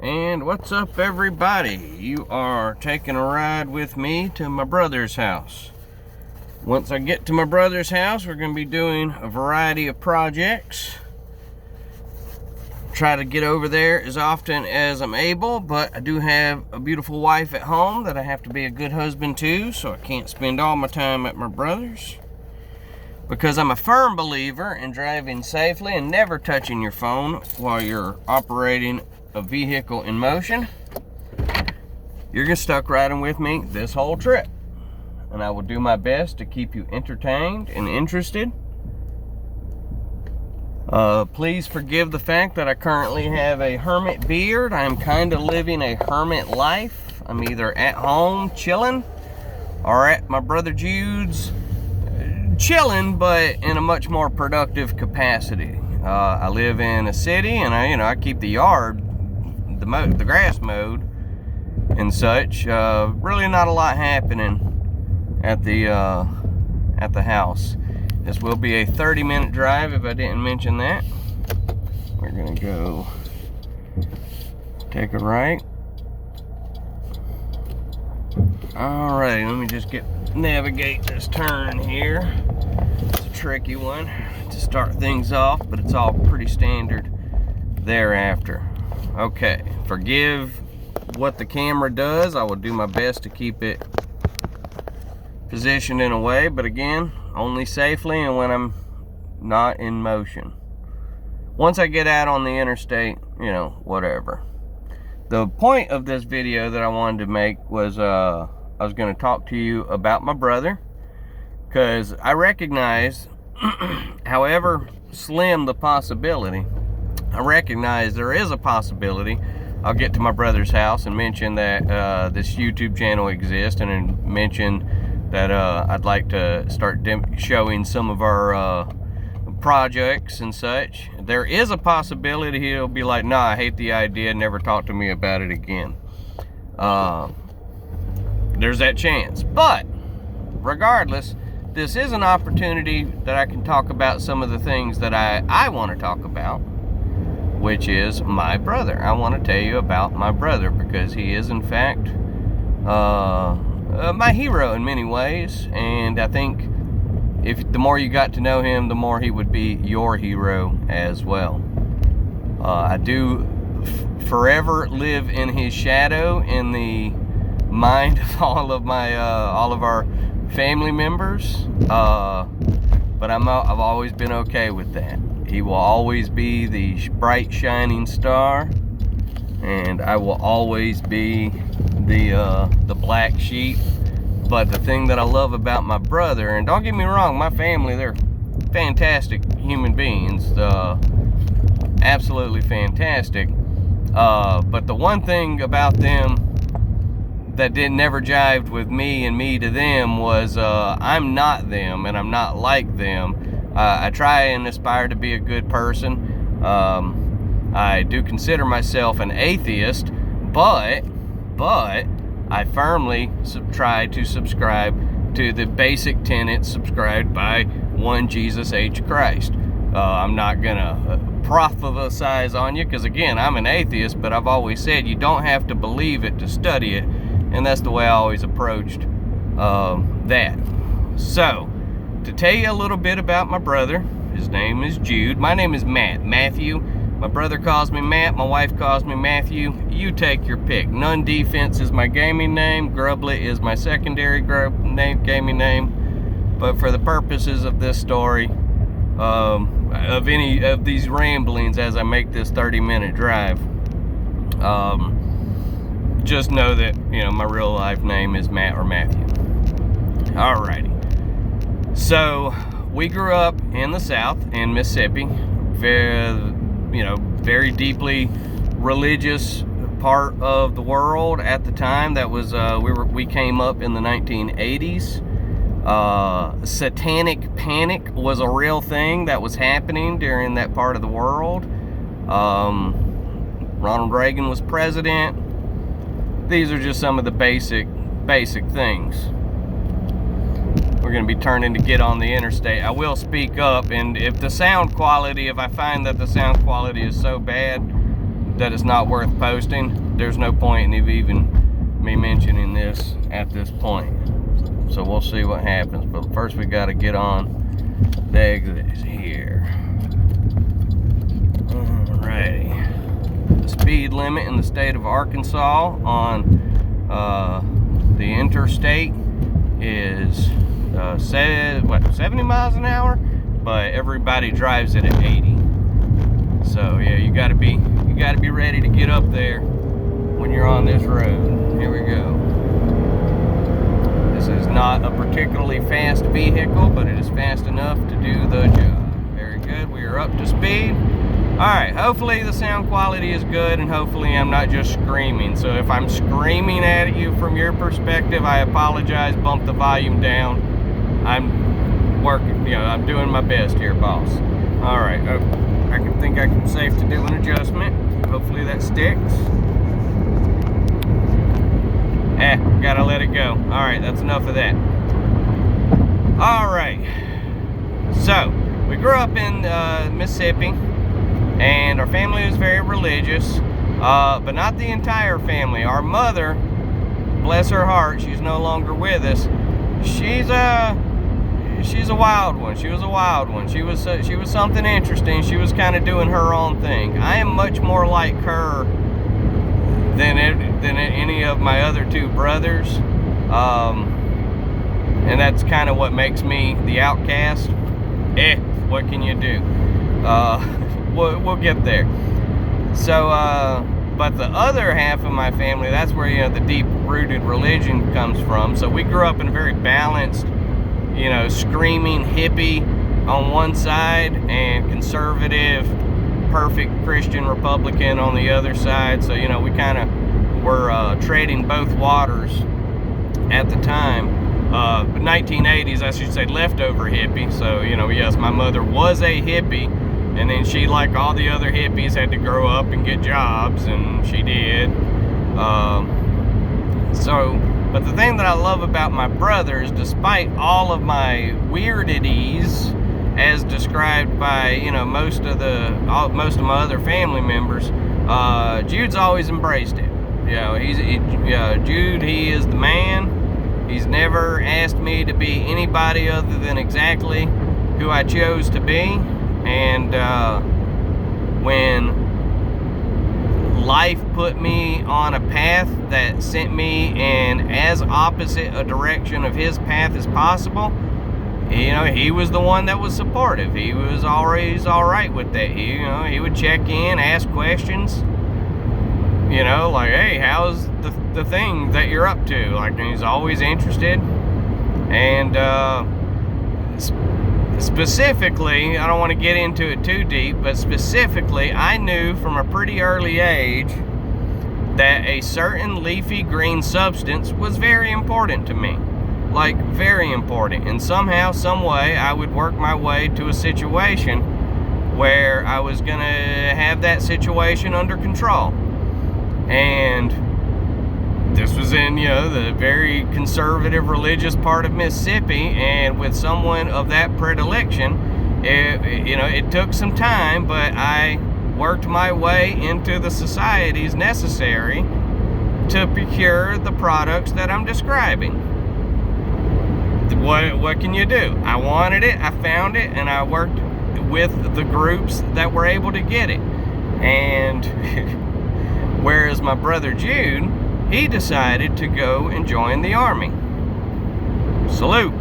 And what's up, everybody? You are taking a ride with me to my brother's house. Once I get to my brother's house, we're going to be doing a variety of projects. Try to get over there as often as I'm able, but I do have a beautiful wife at home that I have to be a good husband to, so I can't spend all my time at my brother's. Because I'm a firm believer in driving safely and never touching your phone while you're operating a vehicle in motion. You're just stuck riding with me this whole trip, and I will do my best to keep you entertained and interested. Please forgive the fact that I currently have a hermit beard. I am kind of living a hermit life. I'm either at home chilling or at my brother Jude's chilling, but in a much more productive capacity. I live in a city, and I keep the yard, the grass mowed and such. Really not a lot happening at the house. This will be a 30-minute drive if I didn't mention that. We're gonna go take a right. All right, let me just navigate this turn here. It's a tricky one to start things off, but it's all pretty standard thereafter. Okay, forgive what the camera does. I will do my best to keep it positioned in a way, but again, only safely and when I'm not in motion. Once I get out on the interstate, whatever. The point of this video that I wanted to make was I was going to talk to you about my brother, because I recognize, however slim the possibility, I recognize there is a possibility I'll get to my brother's house and mention that this YouTube channel exists, and then mention that I'd like to start showing some of our projects and such. There is a possibility he'll be like, nah, I hate the idea, never talk to me about it again. There's that chance. But regardless, this is an opportunity that I can talk about some of the things that I want to talk about, which is my brother. I want to tell you about my brother because he is, in fact, my hero in many ways. And I think if the more you got to know him, the more he would be your hero as well. I do forever live in his shadow in the mind of all of our family members, but I've always been okay with that. He will always be the bright shining star, and I will always be the black sheep. But the thing that I love about my brother, and don't get me wrong, my family, they're fantastic human beings, absolutely fantastic, but the one thing about them that never jived with me and me to them was I'm not them and I'm not like them. I try and aspire to be a good person. I do consider myself an atheist, but I firmly try to subscribe to the basic tenets subscribed by one Jesus H. Christ. I'm not gonna prophesize on you, because again, I'm an atheist, but I've always said you don't have to believe it to study it, and that's the way I always approached that. So, to tell you a little bit about my brother, his name is Jude. My name is Matthew. My brother calls me Matt, my wife calls me Matthew. You take your pick. None Defense is my gaming name. Grublet is my secondary gaming name. But for the purposes of this story, of any of these ramblings as I make this 30-minute drive, just know that, my real life name is Matt or Matthew. Alrighty. So, we grew up in the South, in Mississippi. Very deeply religious part of the world at the time. That was we came up in the 1980s. Satanic panic was a real thing that was happening during that part of the world. Ronald Reagan was president. These are just some of the basic things. We're going to be turning to get on the interstate. I will speak up, and if I find that the sound quality is so bad that it's not worth posting, there's no point in even me mentioning this at this point. So we'll see what happens. But first we got to get on the exit here. Alrighty. The speed limit in the state of Arkansas on the interstate is 70 miles an hour, but everybody drives it at 80. So yeah, you gotta be ready to get up there when you're on this road. Here we go. This is not a particularly fast vehicle, but it is fast enough to do the job. Very good. We are up to speed. Alright, hopefully the sound quality is good, and hopefully I'm not just screaming. So if I'm screaming at you from your perspective, I apologize. Bump the volume down. I'm working, I'm doing my best here, boss. Alright, I think I'm safe to do an adjustment. Hopefully that sticks. Gotta let it go. Alright, that's enough of that. Alright, so we grew up in Mississippi, and our family was very religious, but not the entire family. Our mother, bless her heart, she's no longer with us. She's a wild one. She was a wild one. She was something interesting. She was kind of doing her own thing. I am much more like her than any of my other two brothers, and that's kind of what makes me the outcast. What can you do? We'll get there. So, but the other half of my family, that's where, the deep-rooted religion comes from. So we grew up in a very balanced, screaming hippie on one side and conservative, perfect Christian Republican on the other side. So, we kind of were trading both waters at the time. 1980s, I should say, leftover hippie. So, yes, my mother was a hippie. And then she, like all the other hippies, had to grow up and get jobs, and she did. But the thing that I love about my brother is, despite all of my weirdities, as described by most of my other family members, Jude's always embraced it. Jude, he is the man. He's never asked me to be anybody other than exactly who I chose to be. And when life put me on a path that sent me in as opposite a direction of his path as possible, he was the one that was supportive. He was always all right with that. He would check in, ask questions, like, hey, how's the thing that you're up to? Like, he's always interested. And specifically, I don't want to get into it too deep, but specifically, I knew from a pretty early age that a certain leafy green substance was very important to me. Like, very important. And somehow, some way, I would work my way to a situation where I was going to have that situation under control. And this was in, the very conservative religious part of Mississippi, and with someone of that predilection, it took some time, but I worked my way into the societies necessary to procure the products that I'm describing. What can you do? I wanted it, I found it, and I worked with the groups that were able to get it. And whereas my brother Jude, he decided to go and join the Army. Salute.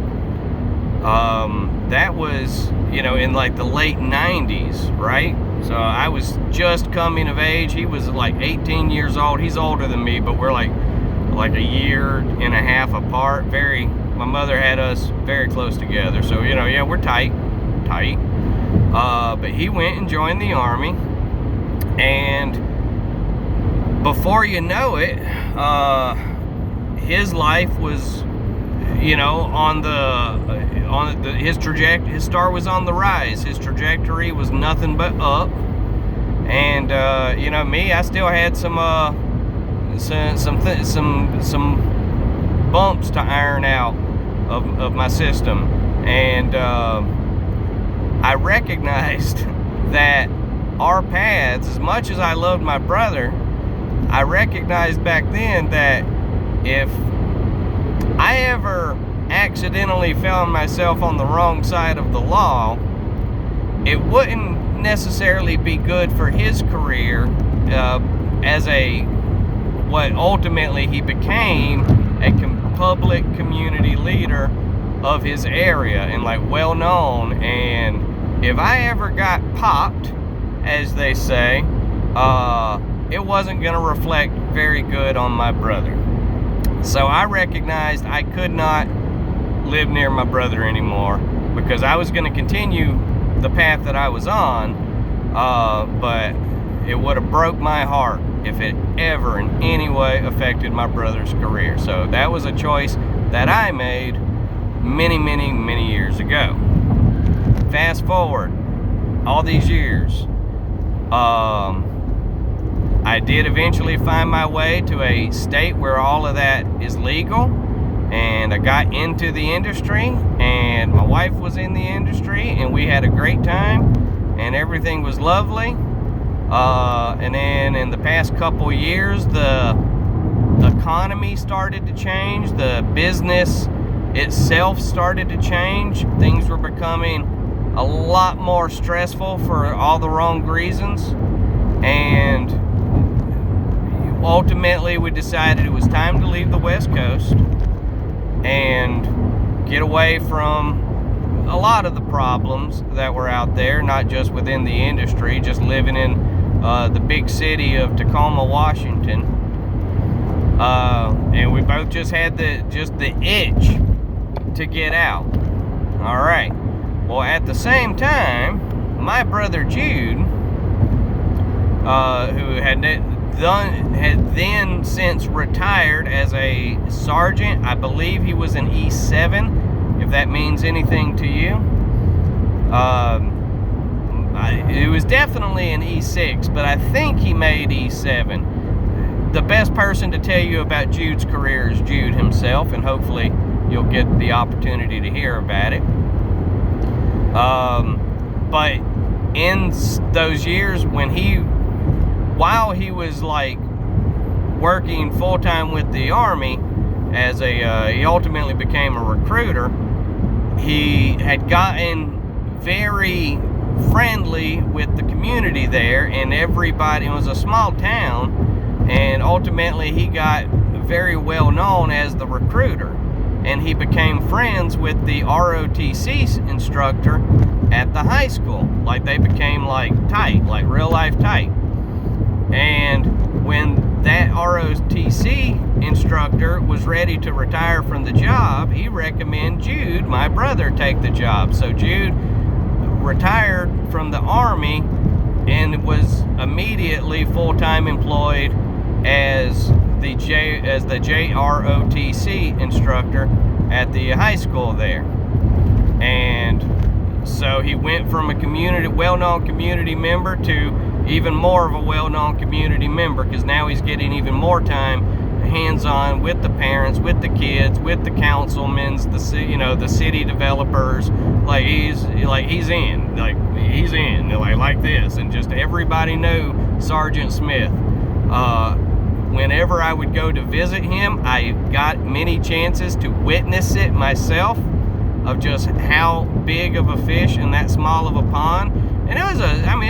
That was, in like the late 90s, right? So I was just coming of age. He was like 18 years old. He's older than me, but we're like a year and a half apart. My mother had us very close together. So, we're tight. But he went and joined the Army, and before you know it, his life was, his star was on the rise. His trajectory was nothing but up. And me, I still had some bumps to iron out of my system, and I recognized that our paths, as much as I loved my brother, I recognized back then that if I ever accidentally found myself on the wrong side of the law, it wouldn't necessarily be good for his career as what ultimately he became, a public community leader of his area and like well known. And if I ever got popped, as they say, it wasn't going to reflect very good on my brother. So I recognized I could not live near my brother anymore, because I was going to continue the path that I was on, but it would have broke my heart if it ever in any way affected my brother's career. So that was a choice that I made many, many, many years ago. Fast forward all these years, I did eventually find my way to a state where all of that is legal, and I got into the industry, and my wife was in the industry, and we had a great time, and everything was lovely. And then in the past couple years, the economy started to change, the business itself started to change. Things were becoming a lot more stressful for all the wrong reasons, and ultimately we decided it was time to leave the West Coast and get away from a lot of the problems that were out there, not just within the industry, just living in the big city of Tacoma, Washington. And we both just had the itch to get out. All right. Well, at the same time, my brother Jude, who had then since retired as a sergeant, I believe he was an E7, if that means anything to you. It was definitely an E6, but I think he made E7. The best person to tell you about Jude's career is Jude himself, and hopefully you'll get the opportunity to hear about it. But in those years while he was like working full-time with the Army as he ultimately became a recruiter, he had gotten very friendly with the community there, and everybody. It was a small town, and ultimately he got very well known as the recruiter, and he became friends with the ROTC instructor at the high school. Like, they became like tight, like real life tight. And when that ROTC instructor was ready to retire from the job, he recommended Jude, my brother, take the job. So Jude retired from the Army and was immediately full-time employed as the JROTC instructor at the high school there. And so he went from a well-known community member to even more of a well-known community member, because now he's getting even more time hands-on with the parents, with the kids, with the councilmen, the city developers. He's in like this, and just everybody knew Sergeant Smith. Whenever I would go to visit him, I got many chances to witness it myself, of just how big of a fish in that small of a pond. And it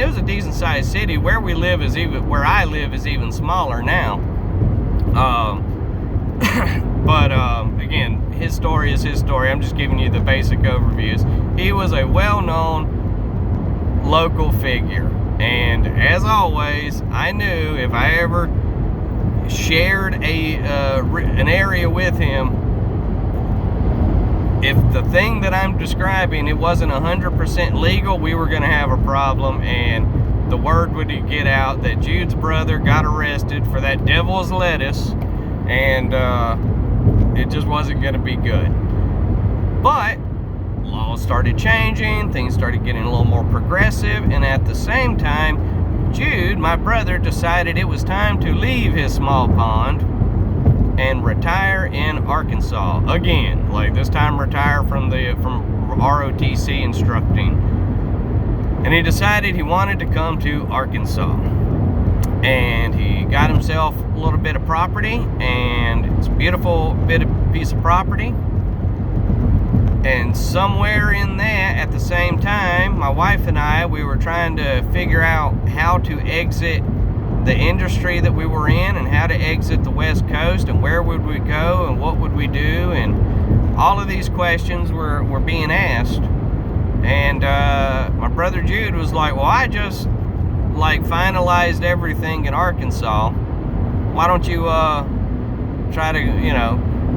was a decent sized city. Where I live is even smaller now. But again, his story is his story. I'm just giving you the basic overviews. He was a well-known local figure, and as always, I knew if I ever shared an area with him, if the thing that I'm describing, it wasn't 100% legal, we were going to have a problem, and the word would get out that Jude's brother got arrested for that devil's lettuce, and it just wasn't going to be good. But laws started changing, things started getting a little more progressive, and at the same time, Jude, my brother, decided it was time to leave his small pond and retire in Arkansas again. Like, this time retire from ROTC instructing. And he decided he wanted to come to Arkansas. And he got himself a little bit of property, and it's a beautiful piece of property. And somewhere in that, at the same time, my wife and I, we were trying to figure out how to exit the industry that we were in, and how to exit the West Coast, and where would we go, and what would we do, and all of these questions were being asked. And my brother Jude was like, well, I just finalized everything in Arkansas. Why don't you try to